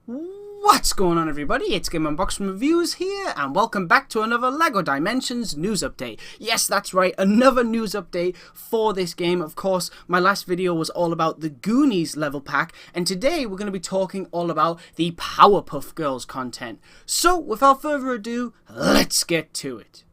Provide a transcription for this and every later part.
What's going on, everybody? It's GameUnboxingReviews here, and welcome back to another LEGO Dimensions news update. Yes, that's right, another news update for this game. Of course, my last video was all about the Goonies level pack, and today we're going to be talking all about the Powerpuff Girls content. So, without further ado, let's get to it.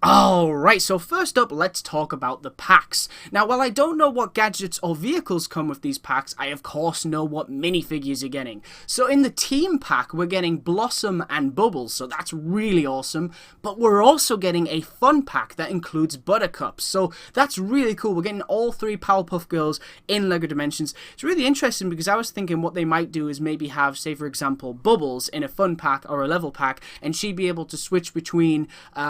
Alright, so first up, let's talk about the packs. Now, while I don't know what gadgets or vehicles come with these packs, I of course know what minifigures you're getting. So in the team pack, we're getting Blossom and Bubbles, so that's really awesome. But we're also getting a fun pack that includes Buttercup, so that's really cool. We're getting all three Powerpuff Girls in LEGO Dimensions. It's really interesting because I was thinking what they might do is maybe have, say for example, Bubbles in a fun pack or a level pack, and she'd be able to switch between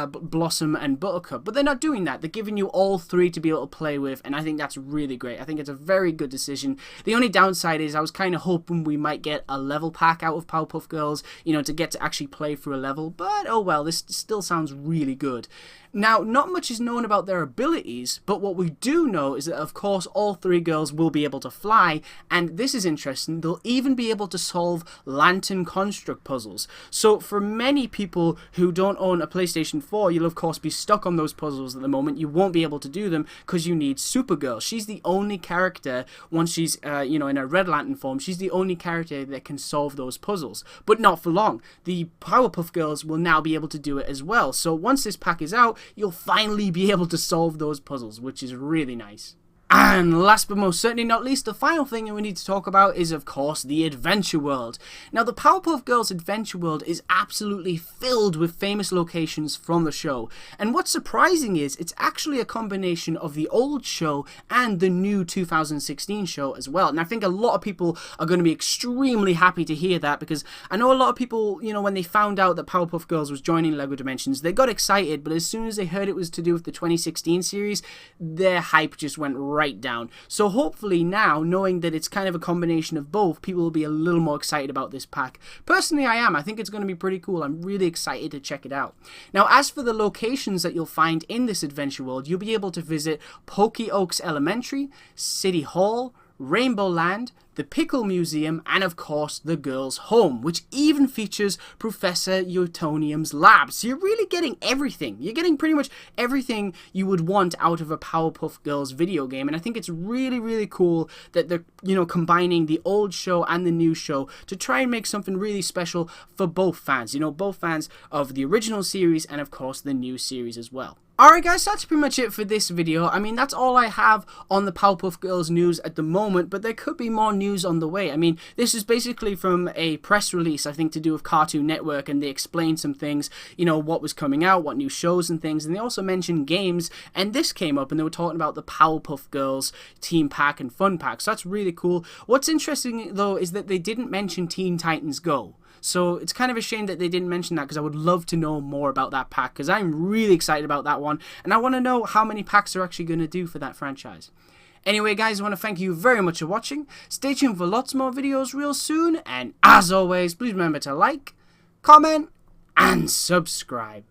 Blossom and Buttercup, but they're not doing that. They're giving you all three to be able to play with, and I think that's really great. I think it's a very good decision. The only downside is I was kind of hoping we might get a level pack out of Powerpuff Girls, you know, to get to actually play through a level, but oh well, this still sounds really good. Now, not much is known about their abilities, but what we do know is that, of course, all three girls will be able to fly, and this is interesting, they'll even be able to solve lantern construct puzzles. So, for many people who don't own a PlayStation 4, you'll of course be stuck on those puzzles at the moment. You won't be able to do them because you need Supergirl. She's the only character, once she's, you know, in a Red Lantern form, she's the only character that can solve those puzzles. But not for long. The Powerpuff Girls will now be able to do it as well. So, once this pack is out, you'll finally be able to solve those puzzles, which is really nice. And last but most certainly not least, the final thing that we need to talk about is, of course, the Adventure World. Now, the Powerpuff Girls Adventure World is absolutely filled with famous locations from the show. And what's surprising is, it's actually a combination of the old show and the new 2016 show as well. And I think a lot of people are going to be extremely happy to hear that, because I know a lot of people, you know, when they found out that Powerpuff Girls was joining LEGO Dimensions, they got excited, but as soon as they heard it was to do with the 2016 series, their hype just went right down. So hopefully now, knowing that it's kind of a combination of both, people will be a little more excited about this pack. Personally, I am. I think it's going to be pretty cool. I'm really excited to check it out. Now, as for the locations that you'll find in this Adventure World, you'll be able to visit Pokey Oaks Elementary, City Hall, Rainbow Land, the Pickle Museum, and of course the girls' home, which even features Professor Utonium's lab. So you're really getting everything. You're getting pretty much everything you would want out of a Powerpuff Girls video game, and I think it's really, really cool that they're, you know, combining the old show and the new show to try and make something really special for both fans. You know, both fans of the original series and of course the new series as well. Alright guys, that's pretty much it for this video. I mean, that's all I have on the Powerpuff Girls news at the moment, but there could be more news on the way. I mean, this is basically from a press release, I think, to do with Cartoon Network, and they explained some things, you know, what was coming out, what new shows and things, and they also mentioned games, and this came up, and they were talking about the Powerpuff Girls Team Pack and Fun Pack, so that's really cool. What's interesting, though, is that they didn't mention Teen Titans Go. So it's kind of a shame that they didn't mention that, because I would love to know more about that pack, because I'm really excited about that one, and I want to know how many packs they're actually going to do for that franchise. Anyway guys, I want to thank you very much for watching. Stay tuned for lots more videos real soon, and as always, please remember to like, comment, and subscribe.